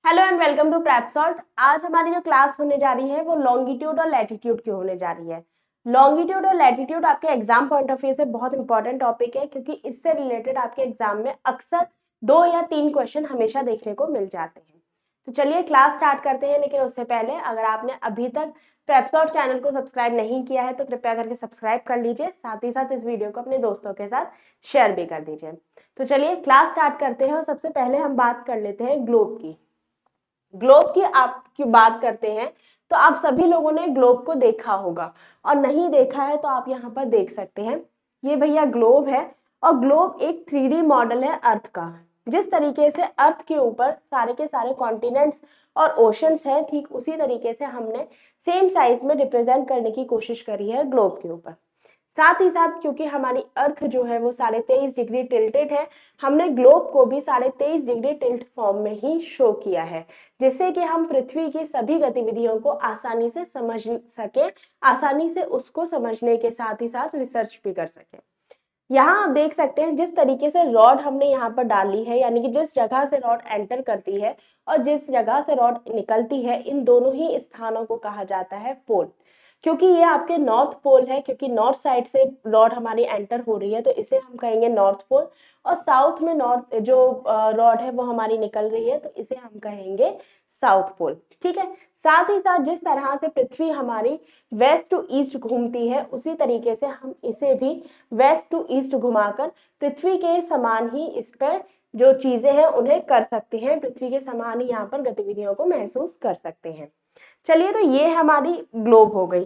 Hello and welcome to PrepSalt. आज हमारी जो क्लास होने जा रही है वो लॉन्गिट्यूड और लैटिट्यूड की होने जा रही है। लॉन्गिट्यूड और लैटिट्यूड आपके एग्जाम पॉइंट ऑफ व्यू से बहुत इंपॉर्टेंट टॉपिक है, क्योंकि इससे रिलेटेड आपके एग्जाम में अक्सर 2 या 3 क्वेश्चन हमेशा देखने को मिल जाते हैं। तो चलिए क्लास स्टार्ट करते हैं, लेकिन उससे पहले अगर आपने अभी तक प्रैपसॉल्ट चैनल को सब्सक्राइब नहीं किया है तो कृपया करके सब्सक्राइब कर लीजिए, साथ ही साथ इस वीडियो को अपने दोस्तों के साथ शेयर भी कर दीजिए। तो चलिए क्लास स्टार्ट करते हैं और सबसे पहले हम बात कर लेते हैं ग्लोब की। ग्लोब की आपकी बात करते हैं तो आप सभी लोगों ने ग्लोब को देखा होगा, और नहीं देखा है तो आप यहाँ पर देख सकते हैं। ये भैया ग्लोब है, और ग्लोब एक 3D मॉडल है अर्थ का। जिस तरीके से अर्थ के ऊपर सारे के सारे कॉन्टिनेंट्स और ओशंस हैं, ठीक उसी तरीके से हमने सेम साइज में रिप्रेजेंट करने की कोशिश करी है ग्लोब के ऊपर। साथ ही साथ क्योंकि हमारी अर्थ जो है वो 23.5 डिग्री टिल्टेड है, हमने ग्लोब को भी 23.5 डिग्री टिल्ट फॉर्म में ही शो किया है, जिससे कि हम पृथ्वी की सभी गतिविधियों को आसानी से समझ सके, आसानी से उसको समझने के साथ ही साथ रिसर्च भी कर सके। यहाँ आप देख सकते हैं जिस तरीके से रॉड हमने यहाँ पर डाली है, यानी कि जिस जगह से रॉड एंटर करती है और जिस जगह से रॉड निकलती है, इन दोनों ही स्थानों को कहा जाता है पोल। क्योंकि ये आपके नॉर्थ पोल है, क्योंकि नॉर्थ साइड से रॉड हमारी एंटर हो रही है तो इसे हम कहेंगे नॉर्थ पोल, और साउथ में नॉर्थ जो रॉड है वो हमारी निकल रही है तो इसे हम कहेंगे साउथ पोल। ठीक है। साथ ही साथ जिस तरह से पृथ्वी हमारी वेस्ट टू ईस्ट घूमती है, उसी तरीके से हम इसे भी वेस्ट टू ईस्ट घुमाकर पृथ्वी के समान ही इस पर जो चीजें हैं उन्हें कर सकते हैं, पृथ्वी के समान ही यहाँ पर गतिविधियों को महसूस कर सकते हैं। चलिए, तो ये हमारी ग्लोब हो गई।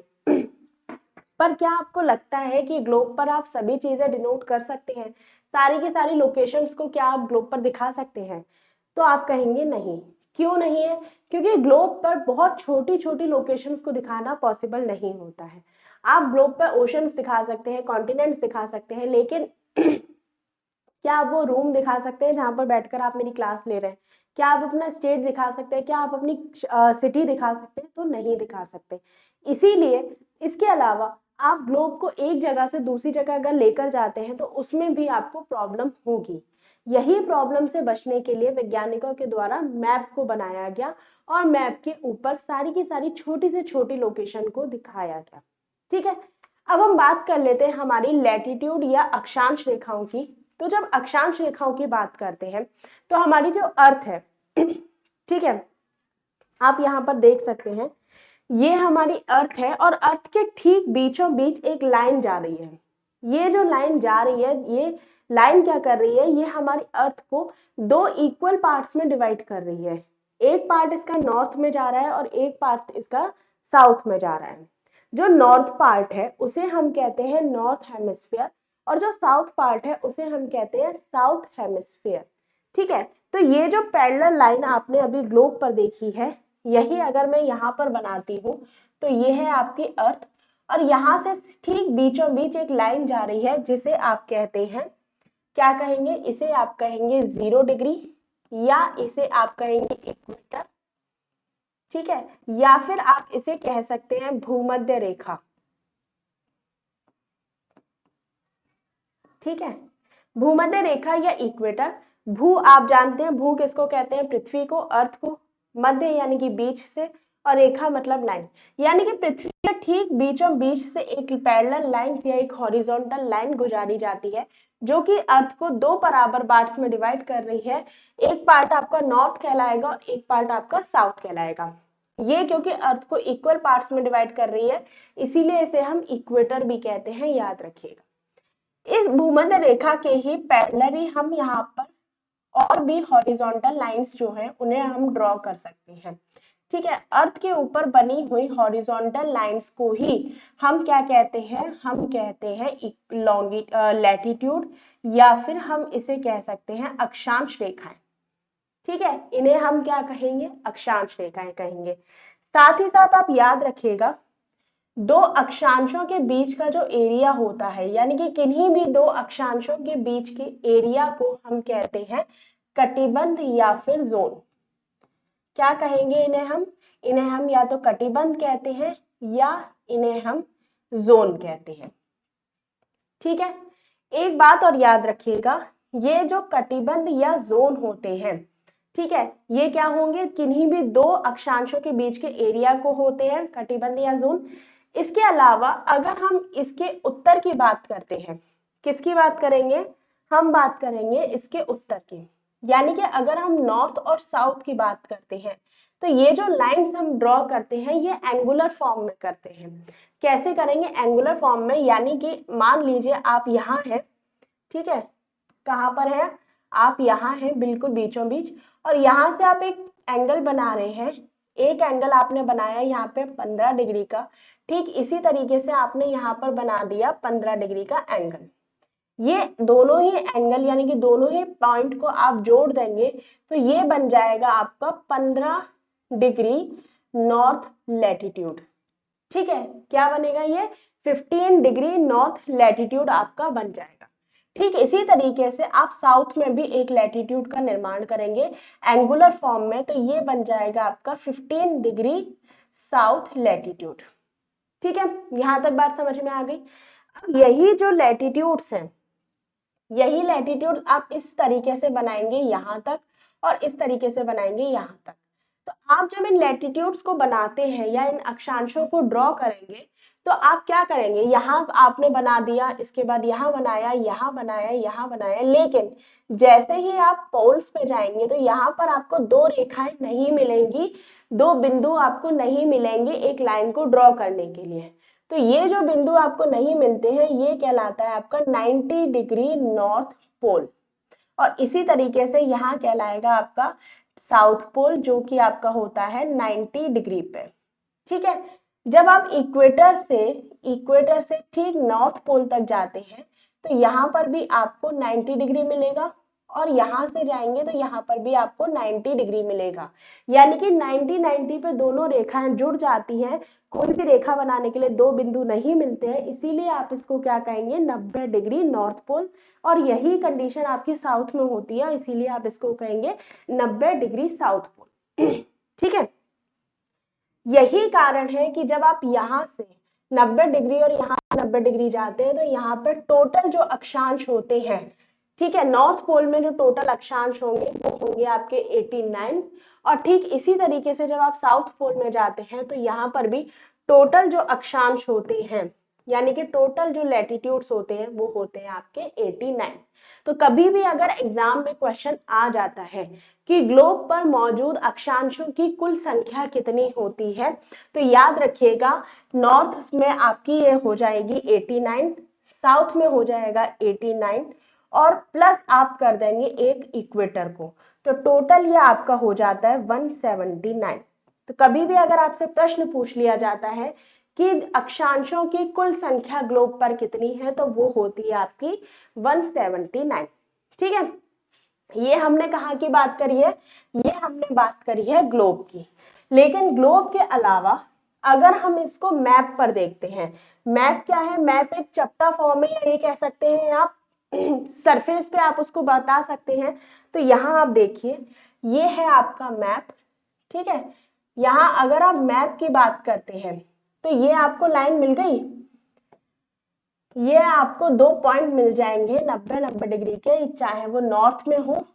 पर क्या आपको लगता है कि ग्लोब पर आप सभी चीजें डिनोट कर सकते हैं? सारी की सारी लोकेशंस को क्या आप ग्लोब पर दिखा सकते हैं? तो आप कहेंगे नहीं। क्यों नहीं है? क्योंकि ग्लोब पर बहुत छोटी छोटी लोकेशंस को दिखाना पॉसिबल नहीं होता है। आप ग्लोब पर ओशंस दिखा सकते हैं, कॉन्टिनेंट्स दिखा सकते हैं, लेकिन क्या आप वो रूम दिखा सकते हैं जहां पर बैठकर आप मेरी क्लास ले रहे हैं? क्या आप अपना स्टेट दिखा सकते हैं? क्या आप अपनी सिटी दिखा सकते हैं? तो नहीं दिखा सकते। इसीलिए इसके अलावा आप ग्लोब को एक जगह से दूसरी जगह अगर लेकर जाते हैं तो उसमें भी आपको प्रॉब्लम होगी। यही प्रॉब्लम से बचने के लिए वैज्ञानिकों के द्वारा मैप को बनाया गया, और मैप के ऊपर सारी की सारी छोटी से छोटी लोकेशन को दिखाया गया। ठीक है। अब हम बात कर लेते हैं हमारी लैटिट्यूड या अक्षांश रेखाओं की। तो जब अक्षांश रेखाओं की बात करते हैं तो हमारी जो अर्थ है, ठीक है, आप यहाँ पर देख सकते हैं ये हमारी अर्थ है, और अर्थ के ठीक बीचों बीच एक लाइन जा रही है। ये जो लाइन जा रही है, ये लाइन क्या कर रही है? ये हमारी अर्थ को 2 इक्वल पार्ट्स में डिवाइड कर रही है। एक पार्ट इसका नॉर्थ में जा रहा है और एक पार्ट इसका साउथ में जा रहा है। जो नॉर्थ पार्ट है उसे हम कहते हैं नॉर्थ हेमिस्फीयर, और जो साउथ पार्ट है उसे हम कहते हैं साउथ हेमिस्फीयर। ठीक है। तो ये जो पैरेलल लाइन आपने अभी ग्लोब पर देखी है, यही अगर मैं यहाँ पर बनाती हूँ तो ये है आपकी अर्थ, और यहाँ से ठीक बीचों बीच एक लाइन जा रही है जिसे आप कहते हैं, क्या कहेंगे? इसे आप कहेंगे 0 डिग्री, या इसे आप कहेंगे इक्वेटर। ठीक है। या फिर आप इसे कह सकते हैं भूमध्य रेखा। ठीक है। भूमध्य रेखा या इक्वेटर। भू आप जानते हैं, भू किसको कहते हैं? पृथ्वी को, अर्थ को। मध्य यानी कि बीच से, और रेखा मतलब लाइन, यानी कि पृथ्वी के ठीक बीचों बीच से एक पैरेलल लाइन या एक हॉरिजॉन्टल लाइन गुजारी जाती है, जो कि अर्थ को 2 बराबर पार्ट्स में डिवाइड कर रही है। एक पार्ट आपका नॉर्थ कहलाएगा और एक पार्ट आपका साउथ कहलाएगा। ये क्योंकि अर्थ को इक्वल पार्ट्स में डिवाइड कर रही है, इसीलिए इसे हम इक्वेटर भी कहते हैं, याद रखिएगा। इस भूमध्य रेखा के ही पैरेलल ही हम यहाँ पर और भी हॉरिजॉन्टल लाइंस जो हैं उन्हें हम ड्रॉ कर सकते हैं। ठीक है। अर्थ के ऊपर बनी हुई हॉरिजॉन्टल लाइंस को ही हम क्या कहते हैं? हम कहते हैं लैटिट्यूड, या फिर हम इसे कह सकते हैं अक्षांश रेखाएं। ठीक है। इन्हें हम क्या कहेंगे? अक्षांश रेखाएं कहेंगे। साथ ही साथ आप याद रखिएगा, 2 अक्षांशों के बीच का जो एरिया होता है, यानी कि किन्हीं भी 2 अक्षांशों के बीच के एरिया को हम कहते हैं कटिबंध या फिर जोन। क्या कहेंगे इन्हें हम? इन्हें हम या तो कटिबंध कहते हैं या इन्हें हम जोन कहते हैं। ठीक है। एक बात और याद रखिएगा, ये जो कटिबंध या जोन होते हैं, ठीक है, ये क्या होंगे, किन्हीं भी दो अक्षांशों के बीच के एरिया को होते हैं कटिबंध या जोन। इसके अलावा अगर हम इसके उत्तर की बात करते हैं, किसकी बात करेंगे, हम बात करेंगे इसके उत्तर की, यानी कि अगर हम नॉर्थ और साउथ की बात करते हैं तो ये जो लाइंस हम ड्रॉ करते हैं ये एंगुलर फॉर्म में करते हैं। कैसे करेंगे, एंगुलर फॉर्म में, यानी कि मान लीजिए आप यहाँ है, ठीक है, कहाँ पर है, आप यहाँ है बिल्कुल बीचों बीच, और यहाँ से आप एक एंगल बना रहे हैं, एक एंगल आपने बनाया यहाँ पे 15 डिग्री का, ठीक इसी तरीके से आपने यहाँ पर बना दिया 15 डिग्री का एंगल। ये दोनों ही एंगल यानी कि दोनों ही पॉइंट को आप जोड़ देंगे तो ये बन जाएगा आपका 15 डिग्री नॉर्थ लैटिट्यूड। ठीक है, क्या बनेगा, ये 15 डिग्री नॉर्थ लैटिट्यूड आपका बन जाएगा। ठीक इसी तरीके से आप साउथ में भी एक लैटिट्यूड का निर्माण करेंगे एंगुलर फॉर्म में, तो ये बन जाएगा आपका 15 डिग्री साउथ लैटिट्यूड। ठीक है, यहां तक बात समझ में आ गई। अब यही जो लैटिट्यूड्स हैं, यही लैटिट्यूड आप इस तरीके से बनाएंगे यहाँ तक और इस तरीके से बनाएंगे यहाँ तक। तो आप जब इन लैटिट्यूड्स को बनाते हैं या इन अक्षांशों को ड्रॉ करेंगे तो आप क्या करेंगे, यहाँ आपने बना दिया, इसके बाद यहाँ बनाया, यहाँ बनाया, यहाँ बनाया, लेकिन जैसे ही आप पोल्स पे जाएंगे तो यहाँ पर आपको दो रेखाएं नहीं मिलेंगी, दो बिंदु आपको नहीं मिलेंगे एक लाइन को ड्रॉ करने के लिए। तो ये जो बिंदु आपको नहीं मिलते हैं ये कहलाता है आपका 90 डिग्री नॉर्थ पोल, और इसी तरीके से यहाँ कहलाएगा आपका साउथ पोल जो कि आपका होता है 90 डिग्री पे। ठीक है, जब आप इक्वेटर से ठीक नॉर्थ पोल तक जाते हैं तो यहाँ पर भी आपको 90 डिग्री मिलेगा, और यहाँ से जाएंगे तो यहाँ पर भी आपको 90 डिग्री मिलेगा, यानी कि 90 पे दोनों रेखाएं जुड़ जाती हैं। कोई भी रेखा बनाने के लिए दो बिंदु नहीं मिलते हैं, इसीलिए आप इसको क्या कहेंगे, 90 डिग्री नॉर्थ पोल, और यही कंडीशन आपकी साउथ में होती है, इसीलिए आप इसको कहेंगे 90 डिग्री साउथ पोल। ठीक है, यही कारण है कि जब आप यहाँ से 90 डिग्री और यहाँ 90 डिग्री जाते हैं तो यहाँ पर टोटल जो अक्षांश होते हैं, ठीक है, नॉर्थ पोल में जो टोटल अक्षांश होंगे वो होंगे आपके 89, और ठीक इसी तरीके से जब आप साउथ पोल में जाते हैं तो यहाँ पर भी टोटल जो अक्षांश होते हैं यानी कि टोटल जो लैटिट्यूड्स होते हैं वो होते हैं आपके 89। तो कभी भी अगर एग्जाम में क्वेश्चन आ जाता है कि ग्लोब पर मौजूद अक्षांशों की कुल संख्या कितनी होती है, तो याद रखिएगा नॉर्थ में आपकी ये हो जाएगी 89, साउथ में हो जाएगा 89, और प्लस आप कर देंगे एक इक्वेटर को, तो टोटल ये आपका हो जाता है 179। तो कभी भी अगर आपसे प्रश्न पूछ लिया जाता है कि अक्षांशों की कुल संख्या ग्लोब पर कितनी है तो वो होती है आपकी 179। ठीक है, ये हमने कहाँ की बात करी है, ये हमने बात करी है ग्लोब की। लेकिन ग्लोब के अलावा अगर हम इसको मैप पर देखते हैं, मैप क्या है, मैप एक चपटा फॉर्म है या ये कह सकते हैं आप सरफेस पे आप उसको बता सकते हैं। तो यहाँ आप देखिए ये है आपका मैप। ठीक है, यहाँ अगर आप मैप की बात करते हैं तो ये आपको लाइन मिल गई, ये आपको दो पॉइंट मिल जाएंगे 90-90 डिग्री के, चाहे वो नॉर्थ में हो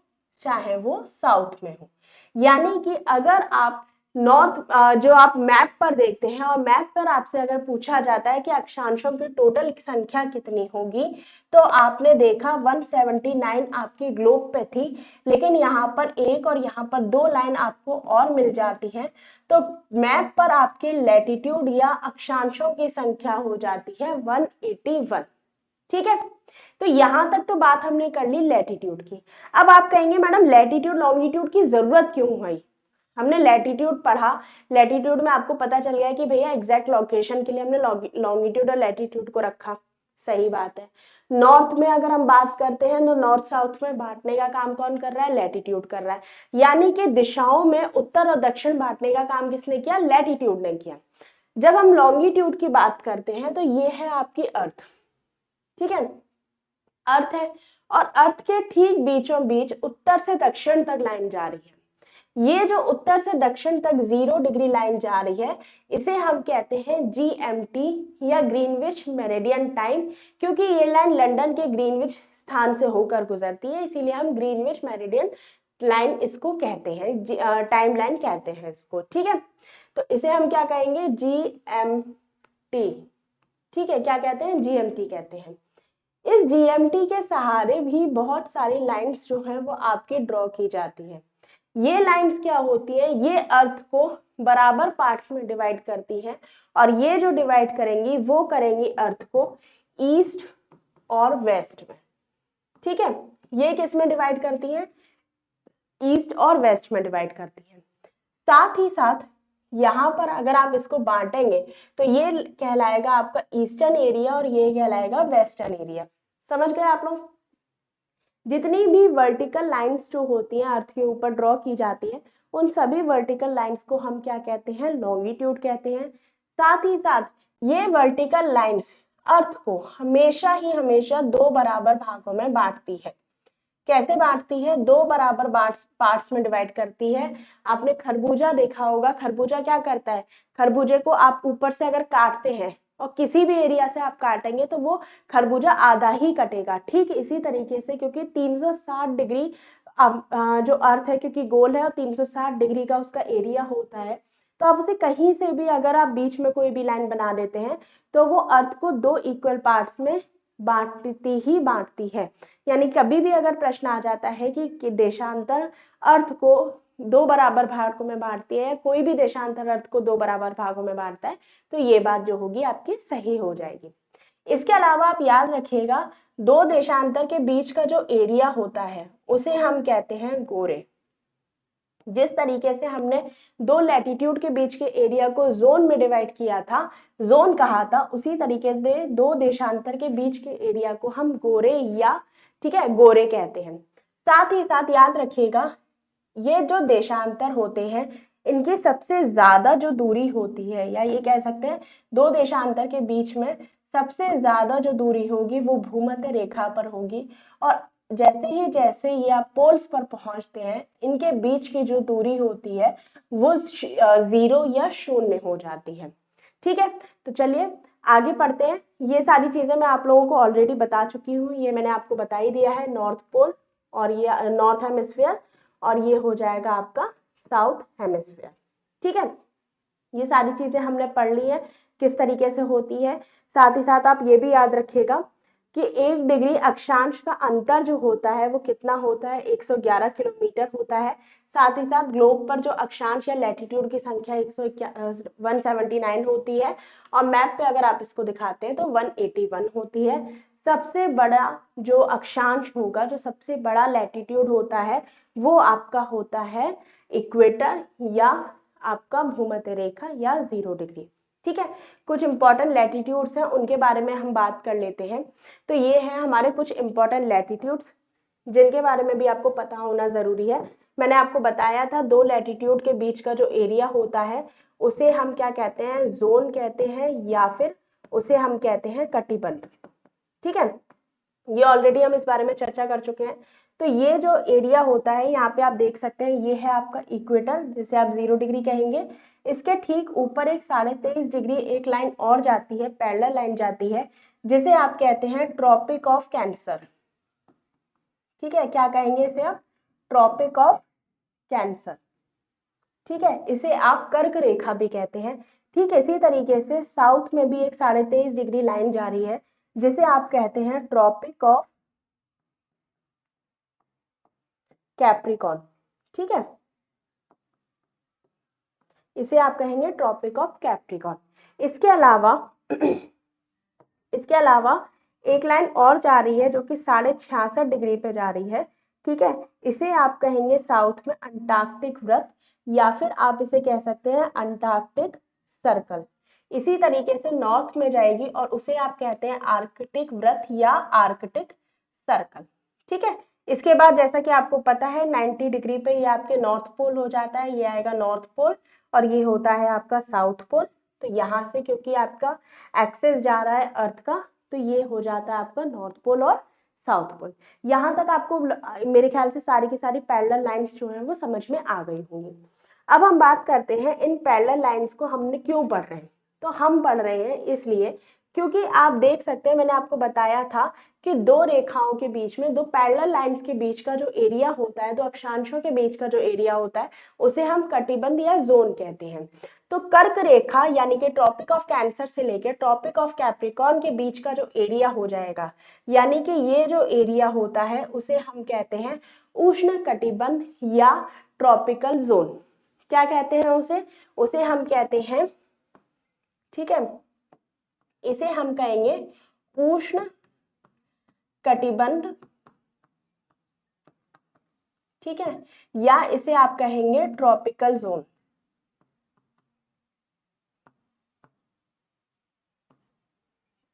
चाहे वो साउथ में हो। यानी कि अगर आप नॉर्थ जो आप मैप पर देखते हैं और मैप पर आपसे अगर पूछा जाता है कि अक्षांशों की टोटल संख्या कितनी होगी, तो आपने देखा 179 आपकी ग्लोब पे थी, लेकिन यहाँ पर एक और यहाँ पर दो लाइन आपको और मिल जाती है, तो मैप पर आपके लैटिट्यूड या अक्षांशों की संख्या हो जाती है 181। ठीक है, तो यहां तक तो बात हमने कर ली लैटिट्यूड की। अब आप कहेंगे मैडम लैटिट्यूड लॉन्गिट्यूड की जरूरत क्यों हुई, हमने लैटिट्यूड पढ़ा, लैटिट्यूड में आपको पता चल गया कि भैया एग्जैक्ट लोकेशन के लिए हमने लॉन्गिट्यूड और लैटिट्यूड को रखा, सही बात है। नॉर्थ में अगर हम बात करते हैं तो नॉर्थ साउथ में बांटने का काम कौन कर रहा है, लैटिट्यूड कर रहा है, यानी कि दिशाओं में उत्तर और दक्षिण बांटने का काम किसने किया, लैटिट्यूड ने किया। जब हम लॉन्गिट्यूड की बात करते हैं तो ये है आपकी अर्थ। ठीक है, अर्थ है, और अर्थ के ठीक बीचों बीच उत्तर से दक्षिण तक लाइन जा रही है। ये जो उत्तर से दक्षिण तक 0 डिग्री लाइन जा रही है इसे हम कहते हैं GMT या ग्रीनविच मेरिडियन टाइम, क्योंकि ये लाइन लंदन के ग्रीनविच स्थान से होकर गुजरती है, इसीलिए हम ग्रीनविच मेरिडियन लाइन इसको कहते हैं, टाइम लाइन कहते हैं इसको। ठीक है, तो इसे हम क्या कहेंगे, GMT। ठीक है, क्या कहते हैं, GMT कहते हैं। इस GMT के सहारे भी बहुत सारी लाइंस जो है वो आपकी ड्रॉ की जाती है। ये लाइंस क्या होती है, ये अर्थ को बराबर पार्ट्स में डिवाइड करती हैं, और ये जो डिवाइड करेंगी वो करेंगी अर्थ को ईस्ट और वेस्ट में। ठीक है, ये किस में डिवाइड करती हैं, ईस्ट और वेस्ट में डिवाइड करती हैं। साथ ही साथ यहाँ पर अगर आप इसको बांटेंगे तो ये कहलाएगा आपका ईस्टर्न एरिया और ये कहलाएगा वेस्टर्न एरिया। समझ गए आप लोग? जितनी भी वर्टिकल लाइंस जो होती हैं अर्थ के ऊपर ड्रॉ की जाती है, उन सभी वर्टिकल लाइंस को हम क्या कहते हैं, लॉन्गिट्यूड कहते हैं। साथ ही साथ ये वर्टिकल लाइंस अर्थ को हमेशा ही हमेशा दो बराबर भागों में बांटती है। कैसे बांटती है, दो बराबर पार्ट्स में डिवाइड करती है। आपने खरबूजा देखा होगा, खरबूजा क्या करता है, खरबूजे को आप ऊपर से अगर काटते हैं और किसी भी एरिया से आप काटेंगे तो वो खरबूजा आधा ही कटेगा। ठीक इसी तरीके से, क्योंकि 360 डिग्री जो अर्थ है, क्योंकि गोल है और 360 डिग्री का उसका एरिया होता है, तो आप उसे कहीं से भी अगर आप बीच में कोई भी लाइन बना देते हैं तो वो अर्थ को दो इक्वल पार्ट्स में बांटती है। यानी कभी भी अगर प्रश्न आ जाता है कि देशांतर अर्थ को दो बराबर भागों में बांटती है, कोई भी देशांतर अर्थ को दो बराबर भागों में बांटता है, तो ये बात जो होगी आपकी सही हो जाएगी। इसके अलावा आप याद रखिएगा, दो देशांतर के बीच का जो एरिया होता है उसे हम कहते हैं गोरे। जिस तरीके से हमने दो लैटिट्यूड के बीच के एरिया को जोन में डिवाइड किया था, जोन कहा था, उसी तरीके से दो देशांतर के बीच के एरिया को हम गोरे या ठीक है गोरे कहते हैं। साथ ही साथ याद रखिएगा, ये जो देशांतर होते हैं इनकी सबसे ज्यादा जो दूरी होती है, या ये कह सकते हैं दो देशांतर के बीच में सबसे ज्यादा जो दूरी होगी वो भूमध्य रेखा पर होगी। और जैसे ये आप पोल्स पर पहुंचते हैं, इनके बीच की जो दूरी होती है वो 0 या 0 हो जाती है। ठीक है, तो चलिए आगे पढ़ते हैं। ये सारी चीजें मैं आप लोगों को ऑलरेडी बता चुकी हूँ, ये मैंने आपको बता ही दिया है, नॉर्थ पोल और ये नॉर्थ हेमिस्फीयर, और ये हो जाएगा आपका साउथ हेमिस्फीयर। ठीक है, ये सारी चीजें हमने पढ़ ली है किस तरीके से होती है। साथ ही साथ आप ये भी याद रखिएगा कि 1 डिग्री अक्षांश का अंतर जो होता है वो कितना होता है, 111 किलोमीटर होता है। साथ ही साथ ग्लोब पर जो अक्षांश या लैटिट्यूड की संख्या 179 होती है, और मैप पे अगर आप इसको दिखाते हैं तो 181 होती है। सबसे बड़ा जो अक्षांश होगा, जो सबसे बड़ा लैटिट्यूड होता है, वो आपका होता है इक्वेटर या आपका भूमध्य रेखा या 0 डिग्री। ठीक है, कुछ इंपॉर्टेंट लैटिट्यूड्स हैं, उनके बारे में हम बात कर लेते हैं। तो ये हैं हमारे कुछ इंपॉर्टेंट लैटिट्यूड्स जिनके बारे में भी आपको पता होना जरूरी है। मैंने आपको बताया था, दो लैटिट्यूड के बीच का जो एरिया होता है उसे हम क्या कहते हैं, जोन कहते हैं, या फिर उसे हम कहते हैं कटिबंध। ठीक है, ये ऑलरेडी हम इस बारे में चर्चा कर चुके हैं। तो ये जो एरिया होता है, यहाँ पे आप देख सकते हैं, ये है आपका इक्वेटर, जिसे आप 0 डिग्री कहेंगे। इसके ठीक ऊपर एक 23.5 डिग्री एक लाइन और जाती है, पैरेलल लाइन जाती है, जिसे आप कहते हैं ट्रॉपिक ऑफ कैंसर। ठीक है, क्या कहेंगे इसे आप, ट्रॉपिक ऑफ कैंसर। ठीक है, इसे आप कर्क रेखा भी कहते हैं। ठीक है, इसी तरीके से साउथ में भी एक 23.5 डिग्री लाइन जा रही है, जिसे आप कहते हैं ट्रॉपिक ऑफ कैप्रिकॉर्न। ठीक है, इसे आप कहेंगे ट्रॉपिक ऑफ कैप्रिकॉर्न। इसके अलावा एक लाइन और जा रही है जो कि 66.5 डिग्री पे जा रही है। ठीक है, इसे आप कहेंगे साउथ में अंटार्कटिक वृत्त, या फिर आप इसे कह सकते हैं अंटार्कटिक सर्कल। इसी तरीके से नॉर्थ में जाएगी और उसे आप कहते हैं आर्कटिक वृत्त या आर्कटिक सर्कल। ठीक है, इसके बाद जैसा कि आपको पता है 90 डिग्री पे ये आपके नॉर्थ पोल हो जाता है, ये आएगा नॉर्थ पोल, और ये होता है आपका साउथ पोल। तो यहाँ से क्योंकि आपका एक्सेस जा रहा है अर्थ का, तो ये हो जाता है आपका नॉर्थ पोल और साउथ पोल। यहाँ तक आपको मेरे ख्याल से सारी की सारी पैरेलल लाइंस जो हैं वो समझ में आ गई होंगी। अब हम बात करते हैं इन पैरेलल लाइंस को हमने क्यों पढ़ रहे हैं। तो हम पढ़ रहे हैं इसलिए क्योंकि आप देख सकते हैं, मैंने आपको बताया था कि दो रेखाओं के बीच में, दो पैरेलल लाइंस के बीच का जो एरिया होता है, दो अक्षांशों के बीच का जो एरिया होता है, उसे हम कटिबंध या जोन कहते हैं। तो कर्क रेखा यानी कि ट्रॉपिक ऑफ कैंसर से लेकर ट्रॉपिक ऑफ कैप्रिकॉर्न के बीच का जो एरिया हो जाएगा, यानी कि ये जो एरिया होता है उसे हम कहते हैं उष्ण कटिबंध या ट्रॉपिकल जोन। क्या कहते हैं उसे? उसे हम कहते हैं, ठीक है, इसे हम कहेंगे उष्ण कटिबंध, ठीक है, या इसे आप कहेंगे ट्रॉपिकल जोन।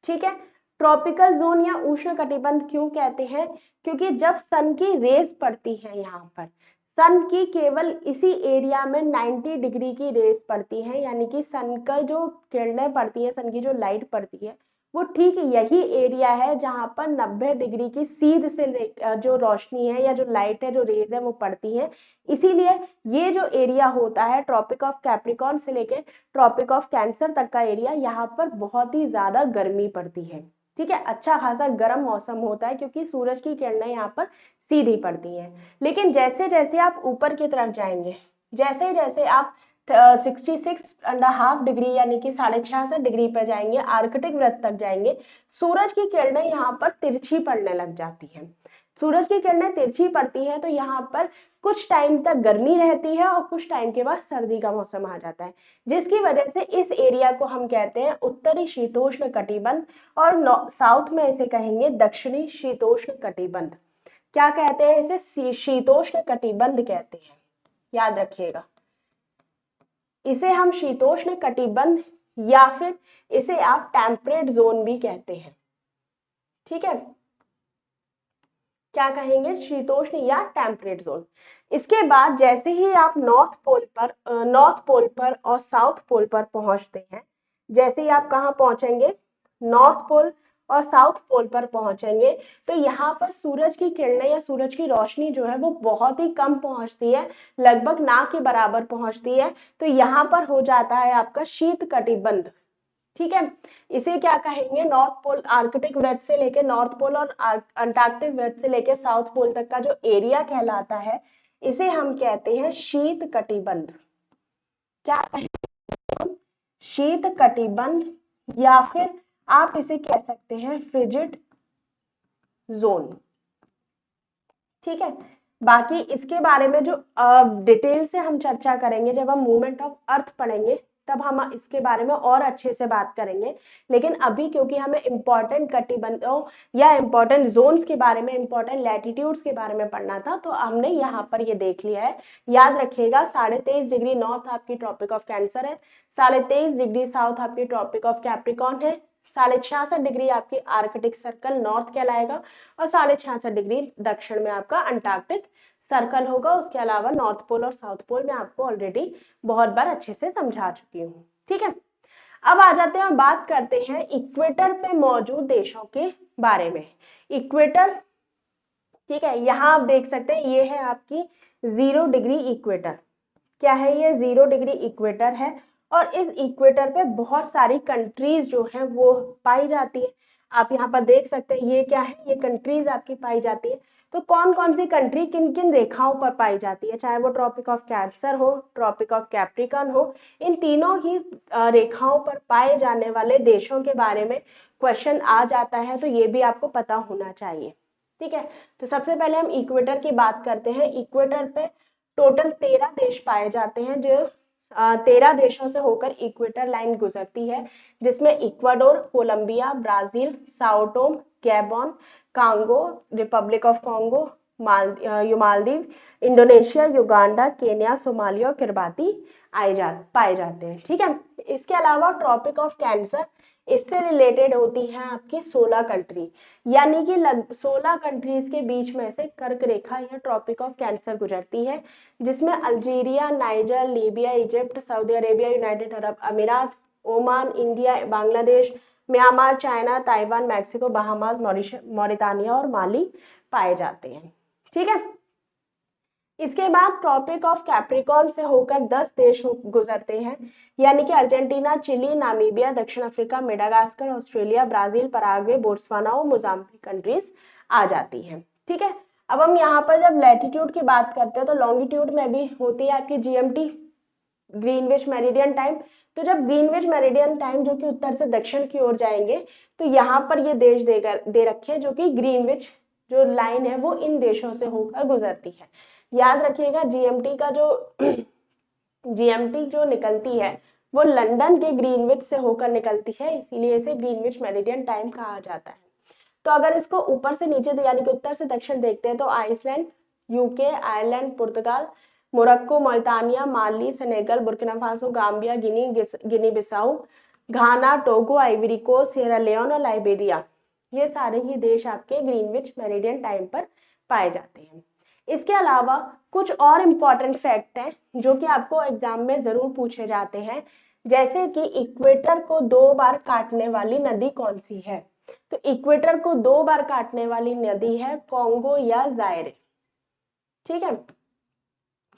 ठीक है, ट्रॉपिकल जोन या उष्ण कटिबंध क्यों कहते हैं? क्योंकि जब सन की रेज पड़ती है, यहाँ पर सन की केवल इसी एरिया में 90 डिग्री की रेज पड़ती है, यानी कि सन का जो किरणें पड़ती है, सन की जो लाइट पड़ती है, वो ठीक यही एरिया है जहां पर 90 डिग्री की सीध से जो रोशनी है या जो लाइट है, जो रेज है, वो पड़ती है। इसीलिए ये जो एरिया होता है ट्रॉपिक ऑफ कैप्रिकॉर्न से लेके ट्रॉपिक ऑफ कैंसर तक का एरिया, यहाँ पर बहुत ही ज्यादा गर्मी पड़ती है। ठीक है, अच्छा खासा गर्म मौसम होता है क्योंकि सूरज की किरणें यहाँ पर सीधी पड़ती हैं। लेकिन जैसे जैसे आप ऊपर की तरफ जाएंगे, जैसे जैसे आप 66.5 डिग्री यानी कि 66.5 डिग्री पर जाएंगे, आर्कटिक वृत्त तक जाएंगे, सूरज की किरणें यहाँ पर तिरछी पड़ने लग जाती हैं। सूरज की किरणें तिरछी पड़ती है तो यहाँ पर कुछ टाइम तक गर्मी रहती है और कुछ टाइम के बाद सर्दी का मौसम आ जाता है, जिसकी वजह से इस एरिया को हम कहते हैं उत्तरी शीतोष्ण कटिबंध, और साउथ में इसे कहेंगे दक्षिणी शीतोष्ण कटिबंध। क्या कहते हैं इसे? शीतोष्ण कटिबंध कहते हैं, याद रखिएगा। इसे हम शीतोष्ण कटिबंध या फिर इसे आप टेम्परेट जोन भी कहते हैं। ठीक है, क्या कहेंगे? शीतोष्ण या टेम्परेट जोन। इसके बाद जैसे ही आप नॉर्थ पोल पर और साउथ पोल पर पहुंचते हैं, जैसे ही आप कहाँ पहुंचेंगे, नॉर्थ पोल और साउथ पोल पर पहुंचेंगे, तो यहाँ पर सूरज की किरणें या सूरज की रोशनी जो है वो बहुत ही कम पहुंचती है, लगभग ना के बराबर पहुंचती है। तो यहाँ पर हो जाता है आपका शीत कटिबंध। ठीक है, इसे क्या कहेंगे? नॉर्थ पोल आर्कटिक वृत्त से लेके नॉर्थ पोल और अंटार्कटिक वृत्त से लेके साउथ पोल तक का जो एरिया कहलाता है, इसे हम कहते हैं शीत कटिबंध। क्या कहेंगे? शीत कटिबंध, या फिर आप इसे कह सकते हैं फ्रिजिड जोन। ठीक है, बाकी इसके बारे में जो डिटेल से हम चर्चा करेंगे जब हम मूवमेंट ऑफ अर्थ पढ़ेंगे, तब हम इसके बारे में और अच्छे से बात करेंगे। लेकिन अभी क्योंकि हमें इंपॉर्टेंट कटिबंधों या इंपॉर्टेंट जोन्स के बारे में, इंपॉर्टेंट लैटिट्यूड्स के बारे में पढ़ना था, तो हमने यहाँ पर ये देख लिया है। याद रखिएगा, 23.5 डिग्री नॉर्थ आपकी ट्रॉपिक ऑफ कैंसर है, 23.5 डिग्री साउथ आपकी ट्रॉपिक ऑफ कैप्रिकॉर्न है, 66.5 डिग्री आपकी आर्कटिक सर्कल नॉर्थ कहलाएगा, और 66.5 डिग्री दक्षिण में आपका अंटार्कटिक सर्कल होगा। उसके अलावा नॉर्थ पोल और साउथ पोल में आपको ऑलरेडी बहुत बार अच्छे से समझा चुकी हूँ। ठीक है, अब आ जाते हैं, बात करते हैं इक्वेटर पे मौजूद देशों के बारे में। इक्वेटर, ठीक है, यहाँ आप देख सकते हैं ये है आपकी 0 डिग्री इक्वेटर। क्या है ये? 0 डिग्री इक्वेटर है, और इस इक्वेटर पे बहुत सारी कंट्रीज जो हैं वो पाई जाती है। आप यहाँ पर देख सकते हैं ये क्या है, ये कंट्रीज आपकी पाई जाती है। तो कौन कौन सी कंट्री किन किन रेखाओं पर पाई जाती है, चाहे वो ट्रॉपिक ऑफ कैंसर हो, ट्रॉपिक ऑफ कैप्रिकॉर्न हो, इन तीनों ही रेखाओं पर पाए जाने वाले देशों के बारे में क्वेश्चन आ जाता है, तो ये भी आपको पता होना चाहिए। ठीक है, तो सबसे पहले हम इक्वेटर की बात करते हैं। इक्वेटर पे टोटल 13 देश पाए जाते हैं, जो 13 देशों से होकर इक्वेटर लाइन गुजरती है, जिसमें Ecuador, Colombia, Brazil, Sao Tome, Gabon, Congo, Republic of Congo, Maldives, Indonesia, Uganda, Kenya, Somalia और किरबाती पाए जाते हैं। ठीक है, इसके अलावा ट्रॉपिक ऑफ कैंसर, इससे रिलेटेड होती हैं आपकी 16 कंट्री, यानी कि 16 कंट्रीज के बीच में से कर्क रेखा या ट्रॉपिक ऑफ कैंसर गुजरती है, जिसमें Algeria, Niger, Libya, Egypt, Saudi Arabia, United Arab अमीरात, Oman, India, Bangladesh, Myanmar, China, Taiwan, Mexico, Bahamas, Mauritania और माली पाए जाते हैं। ठीक है, इसके बाद ट्रॉपिक ऑफ कैप्रिकॉर्न से होकर 10 देश गुजरते हैं, यानी कि अर्जेंटीना, चिली, नामीबिया, दक्षिण Africa, Madagascar, Australia, Brazil, Paraguay, Botswana और मोजाम्बिक कंट्रीज आ जाती हैं। ठीक है, अब हम यहाँ पर जब लैटिट्यूड की बात करते हैं तो लॉन्गिट्यूड में भी होती है आपकी जीएमटी, ग्रीनविच मेरिडियन टाइम। तो जब ग्रीनविच मेरिडियन टाइम जो कि उत्तर से दक्षिण की ओर जाएंगे तो यहाँ पर ये देश दे रखे हैं जो कि ग्रीनविच जो लाइन है वो इन देशों से होकर गुजरती है। याद रखिएगा जीएमटी का जो जीएमटी जो निकलती है वो लंदन के ग्रीनविच से होकर निकलती है, इसीलिए इसे ग्रीनविच मेरिडियन टाइम कहा जाता है। तो अगर इसको ऊपर से नीचे यानी कि उत्तर से दक्षिण देखते हैं तो आइसलैंड, यूके, आयरलैंड, पुर्तगाल, मोरक्को, मोल्टानिया, Mali, Senegal, Burkina Faso, Gambia, Guinea Bissau, Ghana, Togo, Ivory Coast, Sierra Leone और लाइबेरिया, ये सारे ही देश आपके ग्रीनविच मेरिडियन टाइम पर पाए जाते हैं। इसके अलावा कुछ और इम्पॉर्टेंट फैक्ट हैं जो कि आपको एग्जाम में जरूर पूछे जाते हैं, जैसे कि इक्वेटर को 2 बार काटने वाली नदी कौन सी है। तो इक्वेटर को 2 बार काटने वाली नदी है कॉन्गो या जायरे। ठीक है,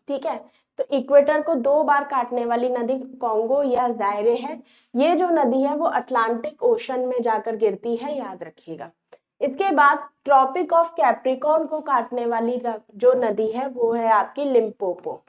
ठीक है, तो इक्वेटर को 2 बार काटने वाली नदी कॉन्गो या जायरे है। ये जो नदी है वो अटलांटिक ओशन में जाकर गिरती है, याद रखिएगा। इसके बाद ट्रॉपिक ऑफ कैप्रिकॉर्न को काटने वाली जो नदी है वो है आपकी लिम्पोपो।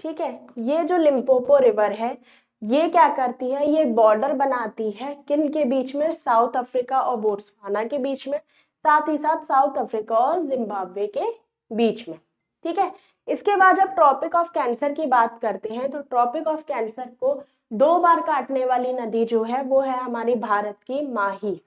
ठीक है, ये जो लिम्पोपो रिवर है ये क्या करती है, ये बॉर्डर बनाती है किन के बीच में, साउथ अफ्रीका और बोत्सवाना के बीच में, साथ ही साथ साउथ अफ्रीका और जिम्बाब्वे के बीच में। ठीक है, इसके बाद जब ट्रॉपिक ऑफ कैंसर की बात करते हैं तो ट्रॉपिक ऑफ कैंसर को 2 बार काटने वाली नदी जो है वो है हमारी भारत की माही।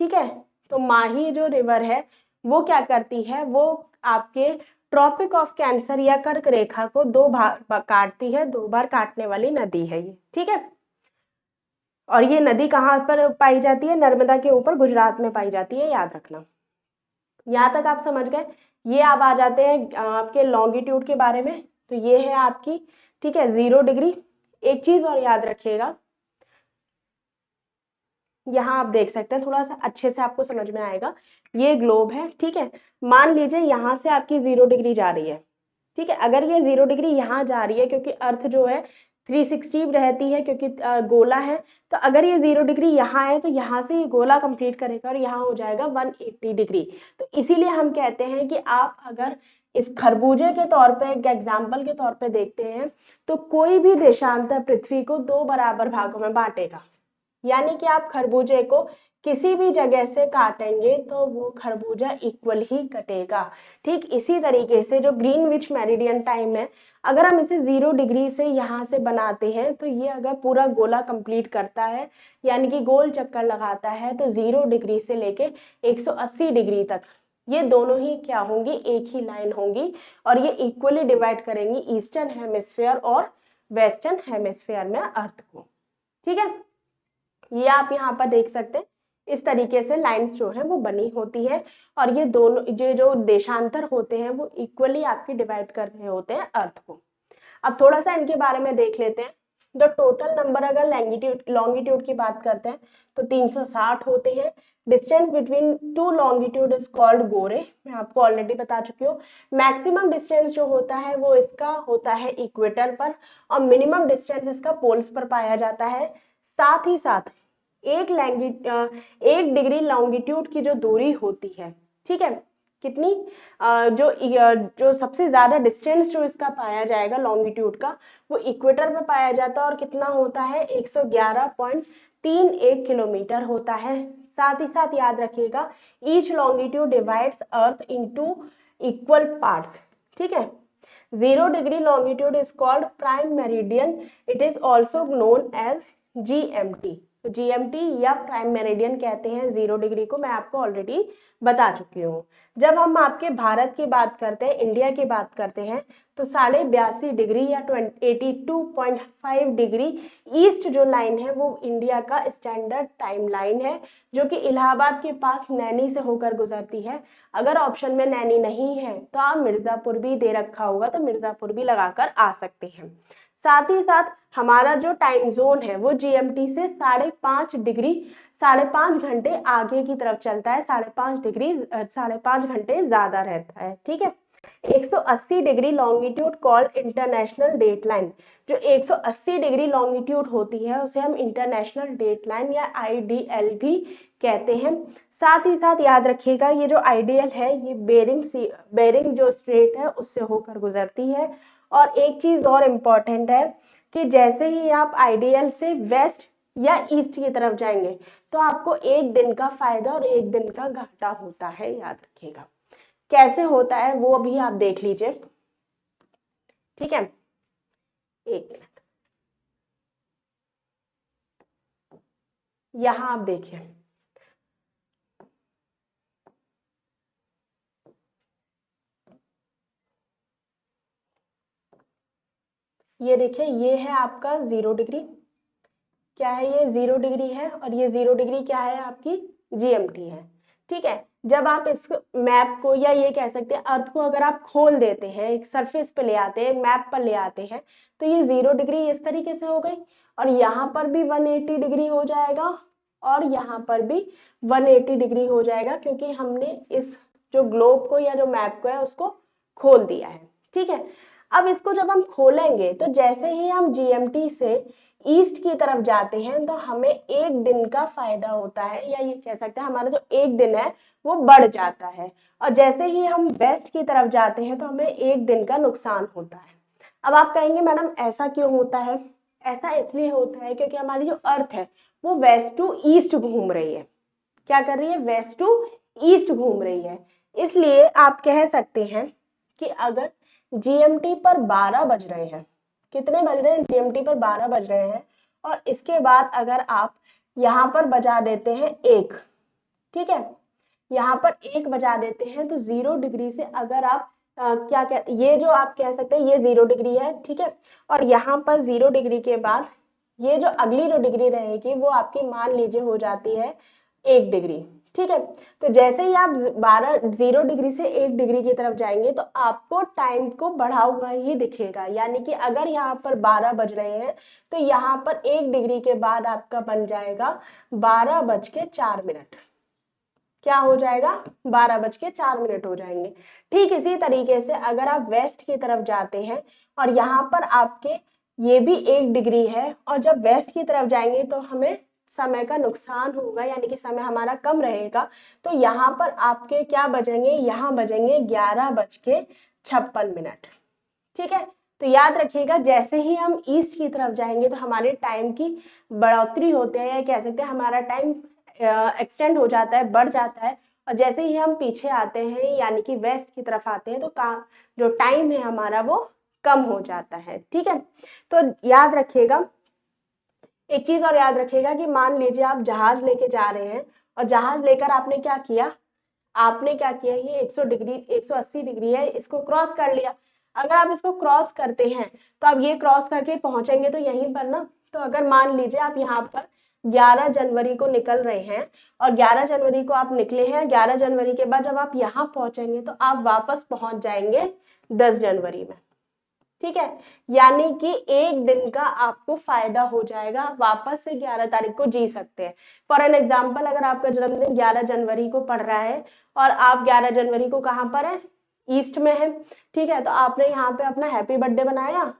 ठीक है, तो माही जो रिवर है वो क्या करती है, वो आपके ट्रॉपिक ऑफ कैंसर या कर्क रेखा को 2 बार काटती है, 2 बार काटने वाली नदी है ये। ठीक है, और ये नदी कहाँ पर पाई जाती है, नर्मदा के ऊपर गुजरात में पाई जाती है, याद रखना। यहाँ तक आप समझ गए। ये आप आ जाते हैं आपके लॉन्गिट्यूड के बारे में, तो ये है आपकी, ठीक है, 0 डिग्री। एक चीज और याद रखिएगा, यहाँ आप देख सकते हैं, थोड़ा सा अच्छे से आपको समझ में आएगा। ये ग्लोब है, ठीक है, मान लीजिए यहाँ से आपकी 0 डिग्री जा रही है। ठीक है, अगर ये 0 डिग्री यहाँ जा रही है क्योंकि अर्थ जो है 360 रहती है क्योंकि गोला है, तो अगर ये 0 डिग्री यहाँ है तो यहाँ से ये गोला कंप्लीट करेगा और यहाँ हो जाएगा 180 डिग्री। तो इसीलिए हम कहते हैं कि आप अगर इस खरबूजे के तौर पे एक एग्जाम्पल के तौर पे देखते हैं तो कोई भी देशांतर पृथ्वी को 2 बराबर भागों में बांटेगा, यानी कि आप खरबूजे को किसी भी जगह से काटेंगे तो वो खरबूजा इक्वल ही कटेगा। ठीक इसी तरीके से जो ग्रीनविच मेरिडियन टाइम है, अगर हम इसे 0 डिग्री से यहाँ से बनाते हैं तो ये अगर पूरा गोला कंप्लीट करता है यानी कि गोल चक्कर लगाता है तो 0 डिग्री से लेके 180 डिग्री तक ये दोनों ही क्या होंगी, एक ही लाइन होंगी और ये इक्वली डिवाइड करेंगी ईस्टर्न हेमिस्फेयर और वेस्टर्न हेमिस्फेयर में अर्थ को। ठीक है, ये आप यहाँ पर देख सकते हैं, इस तरीके से लाइंस जो है वो बनी होती है और ये दोनों जो देशांतर होते हैं वो इक्वली आपकी डिवाइड कर रहे होते हैं अर्थ को। अब थोड़ा सा इनके बारे में देख लेते हैं। द टोटल नंबर अगर लॉन्गिट्यूड की बात करते हैं तो 360 होते हैं। Distance between 2 longitude is called गोरे, मैं आपको ऑलरेडी बता चुकी हूँ। मैक्सिमम डिस्टेंस जो होता है वो इसका होता है इक्वेटर पर और मिनिमम डिस्टेंस इसका पोल्स पर पाया जाता है। साथ ही साथ 1 डिग्री लॉन्गिट्यूड की जो दूरी होती है, ठीक है, कितनी जो सबसे ज्यादा डिस्टेंस जो इसका पाया जाएगा लॉन्गिट्यूड का वो इक्वेटर में पाया जाता है और कितना होता है 111.31 किलोमीटर होता है। साथ ही साथ याद रखिएगा each longitude divides earth into equal parts. ठीक है, 0 degree longitude is called prime meridian, it is also known as GMT। तो GMT या प्राइम मेरिडियन कहते हैं 0 डिग्री को, मैं आपको ऑलरेडी बता चुकी हूँ। जब हम आपके भारत की बात करते हैं, इंडिया की बात करते हैं तो 82.5 डिग्री या 82.5 डिग्री ईस्ट जो लाइन है वो इंडिया का स्टैंडर्ड टाइम लाइन है जो कि इलाहाबाद के पास नैनी से होकर गुजरती है। अगर ऑप्शन में नैनी नहीं है तो आप मिर्जापुर भी दे रखा होगा तो मिर्जापुर भी लगाकर आ सकते हैं। साथ ही साथ हमारा जो टाइम जोन है वो जीएमटी से 5.5 घंटे आगे की तरफ चलता है, 5.5 घंटे ज्यादा रहता है। ठीक है, 180 degree longitude called international date line. जो 180 डिग्री लॉन्गिट्यूड होती है उसे हम इंटरनेशनल डेट लाइन या आईडीएल भी कहते हैं। साथ ही साथ याद रखिएगा ये जो आईडीएल है ये बेरिंग जो स्ट्रेट है उससे होकर गुजरती है। और एक चीज और इम्पोर्टेंट है कि जैसे ही आप आईडीएल से वेस्ट या ईस्ट की तरफ जाएंगे तो आपको एक दिन का फायदा और एक दिन का घाटा होता है, याद रखिएगा। कैसे होता है वो भी आप देख लीजिए। ठीक है, एक मिनट, यहां आप देखिए, ये देखिए ये है आपका 0 डिग्री, क्या है ये 0 डिग्री है, और ये 0 डिग्री क्या है आपकी जीएमटी है। ठीक है, जब आप इस मैप को या ये कह सकते हैं अर्थ को अगर आप खोल देते हैं, एक सरफेस पे ले आते हैं, मैप पर ले आते हैं, तो ये 0 डिग्री इस तरीके से हो गई, और यहाँ पर भी 180 डिग्री हो जाएगा, और यहाँ पर भी 180 डिग्री हो जाएगा, क्योंकि हमने इस जो ग्लोब को या जो मैप को है उसको खोल दिया है। ठीक है, अब इसको जब हम खोलेंगे तो जैसे ही हम जीएमटी से ईस्ट की तरफ जाते हैं तो हमें एक दिन का फायदा होता है, या ये कह सकते हैं हमारा जो एक दिन है वो बढ़ जाता है, और जैसे ही हम वेस्ट की तरफ जाते हैं तो हमें एक दिन का नुकसान होता है। अब आप कहेंगे मैडम ऐसा क्यों होता है? ऐसा इसलिए होता है क्योंकि हमारी जो अर्थ है वो वेस्ट टू ईस्ट घूम रही है। क्या कर रही है? वेस्ट टू ईस्ट घूम रही है। इसलिए आप कह सकते हैं कि अगर जीएमटी पर 12 बज रहे हैं, कितने बज रहे हैं? जीएमटी पर 12 बज रहे हैं, और इसके बाद अगर आप यहाँ पर बजा देते हैं 1, ठीक है, यहाँ पर 1 बजा देते हैं, तो 0 डिग्री से अगर आप क्या ये जो आप कह सकते हैं ये 0 डिग्री है, ठीक है, और यहाँ पर 0 डिग्री के बाद ये जो अगली जो डिग्री रहेगी वो आपकी मान लीजिए हो जाती है 1 डिग्री। ठीक है, तो जैसे ही आप 0 डिग्री से 1 डिग्री की तरफ जाएंगे तो आपको टाइम को बढ़ा हुआ ही दिखेगा, यानी कि अगर यहाँ पर 12 बज रहे हैं तो यहाँ पर 1 डिग्री के बाद आपका बन जाएगा 12:04। क्या हो जाएगा? 12:04 हो जाएंगे। ठीक इसी तरीके से अगर आप वेस्ट की तरफ जाते हैं और यहाँ पर आपके ये भी 1 डिग्री है, और जब वेस्ट की तरफ जाएंगे तो हमें समय का नुकसान होगा, यानी कि समय हमारा कम रहेगा, तो यहाँ पर आपके क्या बजेंगे? यहाँ बजेंगे 11:56। ठीक है, तो याद रखिएगा जैसे ही हम ईस्ट की तरफ जाएंगे तो हमारे टाइम की बढ़ोतरी होती है, या कह सकते हैं हमारा टाइम एक्सटेंड हो जाता है, बढ़ जाता है, और जैसे ही हम पीछे आते हैं यानी कि वेस्ट की तरफ आते हैं तो जो टाइम है हमारा वो कम हो जाता है। ठीक है, तो याद रखिएगा एक चीज और, याद रखिएगा कि मान लीजिए आप जहाज लेके जा रहे हैं, और जहाज लेकर आपने क्या किया? ये 100 डिग्री 180 डिग्री है, इसको क्रॉस कर लिया। अगर आप इसको क्रॉस करते हैं तो आप ये क्रॉस करके पहुंचेंगे तो यहीं पर ना, तो अगर मान लीजिए आप यहाँ पर 11 जनवरी को निकल रहे हैं, और 11 जनवरी को आप निकले हैं, 11 जनवरी के बाद जब आप यहाँ पहुंचेंगे तो आप वापस पहुंच जाएंगे 10 जनवरी में। ठीक है, यानी कि एक दिन का आपको फायदा हो जाएगा, आप वापस से 11 तारीख को जी सकते हैं। फॉर एन एग्जाम्पल, अगर आपका जन्मदिन 11 जनवरी को पड़ रहा है और आप 11 जनवरी को कहाँ पर है? ईस्ट में है। ठीक है, तो आपने यहाँ पे अपना हैप्पी बर्थडे बनाया,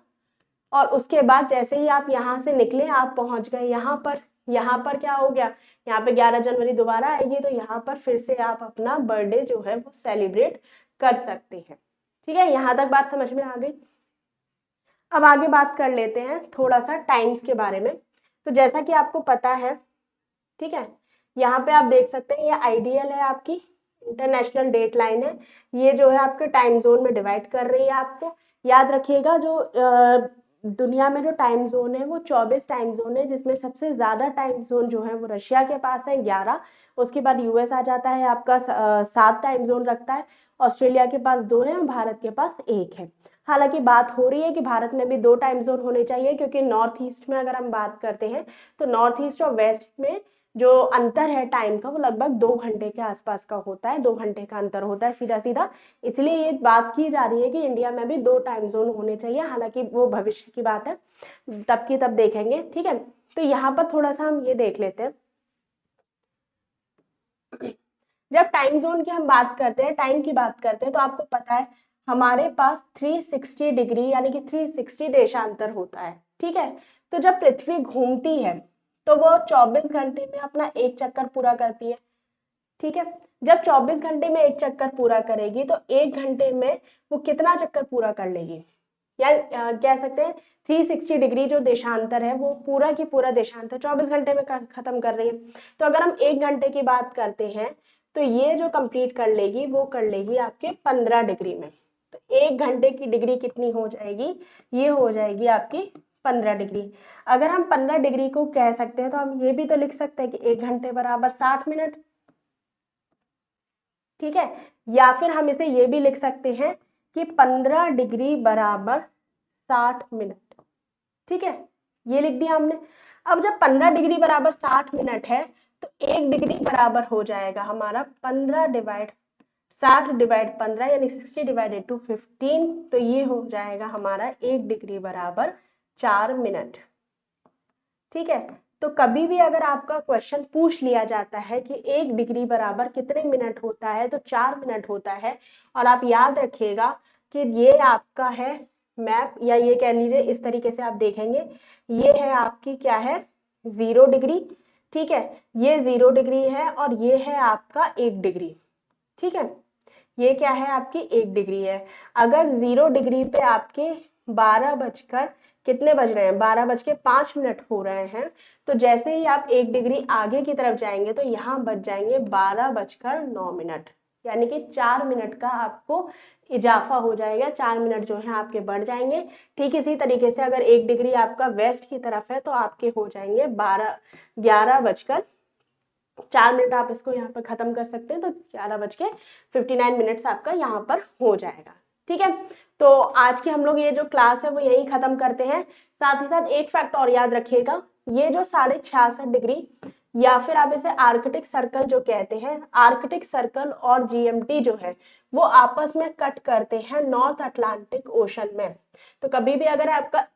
और उसके बाद जैसे ही आप यहाँ से निकले आप पहुंच गए यहाँ पर। यहाँ पर क्या हो गया? यहाँ पे 11 जनवरी दोबारा आएगी, तो यहाँ पर फिर से आप अपना बर्थडे जो है वो सेलिब्रेट कर सकते हैं। ठीक है, यहाँ तक बात समझ में आ गई? अब आगे बात कर लेते हैं थोड़ा सा टाइम्स के बारे में। तो जैसा कि आपको पता है, ठीक है, यहाँ पे आप देख सकते हैं ये आईडीएल है, आपकी इंटरनेशनल डेट लाइन है, ये जो है आपके टाइम जोन में डिवाइड कर रही है आपको। याद रखिएगा जो दुनिया में जो टाइम जोन है वो 24 टाइम जोन है, जिसमें सबसे ज्यादा टाइम जोन जो है वो रशिया के पास है 11, उसके बाद यूएस आ जाता है आपका 7 टाइम जोन रखता है, ऑस्ट्रेलिया के पास 2 है और भारत के पास 1 है। हालांकि बात हो रही है कि भारत में भी 2 टाइम जोन होने चाहिए, क्योंकि नॉर्थ ईस्ट में अगर हम बात करते हैं तो नॉर्थ ईस्ट और वेस्ट में जो अंतर है टाइम का वो लगभग 2 घंटे के आसपास का होता है, 2 घंटे का अंतर होता है सीधा सीधा। इसलिए ये बात की जा रही है कि इंडिया में भी 2 टाइम जोन होने चाहिए, हालांकि वो भविष्य की बात है, तब की तब देखेंगे, ठीक है। तो यहाँ पर थोड़ा सा हम ये देख लेते हैं, जब टाइम जोन की हम बात करते हैं, टाइम की बात करते हैं, तो आपको पता है हमारे पास 360 डिग्री यानी कि 360 देशांतर होता है, ठीक है। तो जब पृथ्वी घूमती है तो वो 24 घंटे में अपना एक चक्कर पूरा करती है, ठीक है। जब 24 घंटे में एक चक्कर पूरा करेगी तो 1 घंटे में वो कितना चक्कर पूरा कर लेगी, या कह सकते हैं 360 डिग्री जो देशांतर है वो पूरा की पूरा देशांतर 24 घंटे में खत्म कर रही है। तो अगर हम 1 घंटे की बात करते हैं तो ये जो कंप्लीट कर लेगी वो कर लेगी आपके 15 डिग्री में। तो 1 घंटे की डिग्री कितनी हो जाएगी, ये हो जाएगी आपकी 15 डिग्री। अगर हम 15 डिग्री को कह सकते हैं तो हम ये भी तो लिख सकते हैं कि 1 घंटे बराबर 60 मिनट, ठीक है। या फिर हम इसे ये भी लिख सकते हैं कि 15 डिग्री बराबर 60 मिनट, ठीक है, ये लिख दिया हमने। अब जब 15 डिग्री बराबर 60 मिनट है तो 1 डिग्री बराबर हो जाएगा हमारा 15 डिवाइड 60 डिवाइड 15 यानी 60 डिवाइडेड टू 15, तो ये हो जाएगा हमारा 1 डिग्री बराबर 4 मिनट, ठीक है। तो कभी भी अगर आपका क्वेश्चन पूछ लिया जाता है कि 1 डिग्री बराबर कितने मिनट होता है तो 4 मिनट होता है, और आप याद रखिएगा कि ये आपका है मैप, या ये कह लीजिए इस तरीके से आप देखेंगे, ये है आपकी क्या है 0 डिग्री, ठीक है, ये 0 डिग्री है और ये है आपका 1 डिग्री, ठीक है, ये क्या है आपकी 1 डिग्री है। अगर 0 डिग्री पे आपके 12 बजकर कितने बज रहे हैं, 12:05 हो रहे हैं, तो जैसे ही आप 1 डिग्री आगे की तरफ जाएंगे तो यहाँ बच जाएंगे 12:09, यानी कि 4 मिनट का आपको इजाफा हो जाएगा, 4 मिनट जो है आपके बढ़ जाएंगे। ठीक इसी तरीके से अगर 1 डिग्री आपका वेस्ट की तरफ है तो आपके हो जाएंगे 11:4 आप इसको यहाँ पर खत्म कर सकते हैं, तो 11:59 आपका यहाँ पर हो जाएगा, ठीक है। तो आज की हम लोग ये जो क्लास है वो यही खत्म करते हैं। साथ ही साथ एक फैक्ट और याद रखिएगा, ये जो 66.5 डिग्री या फिर आप इसे आर्कटिक सर्कल जो कहते हैं, आर्कटिक सर्कल और जीएमटी जो है वो आपस में कट करते हैं नॉर्थ अटलांटिक ओशन में। तो कभी भी अगर आपका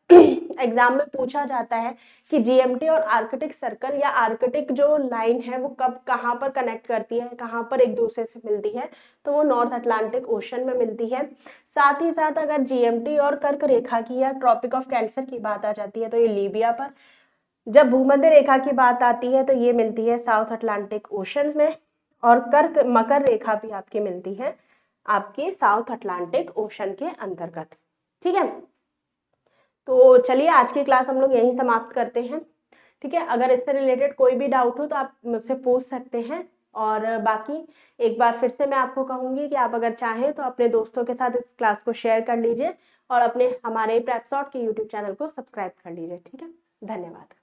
एग्जाम में पूछा जाता है कि जीएमटी और आर्कटिक सर्कल या आर्कटिक जो लाइन है वो कब कहाँ पर कनेक्ट करती है, कहाँ पर एक दूसरे से मिलती है, तो वो नॉर्थ अटलांटिक ओशन में मिलती है। साथ ही साथ अगर जीएमटी और कर्क रेखा की या ट्रॉपिक ऑफ कैंसर की बात आ जाती है तो ये लीबिया पर, जब भूमध्य रेखा की बात आती है तो ये मिलती है साउथ अटलांटिक ओशन में, और कर्क मकर रेखा भी आपकी मिलती है आपके साउथ अटलांटिक ओशन के अंतर्गत, ठीक है। तो चलिए आज की क्लास हम लोग यहीं समाप्त करते हैं, ठीक है। अगर इससे रिलेटेड कोई भी डाउट हो तो आप मुझसे पूछ सकते हैं, और बाकी एक बार फिर से मैं आपको कहूंगी कि आप अगर चाहें तो अपने दोस्तों के साथ इस क्लास को शेयर कर लीजिए और अपने हमारे प्रेपसॉट के यूट्यूब चैनल को सब्सक्राइब कर लीजिए, ठीक है। धन्यवाद।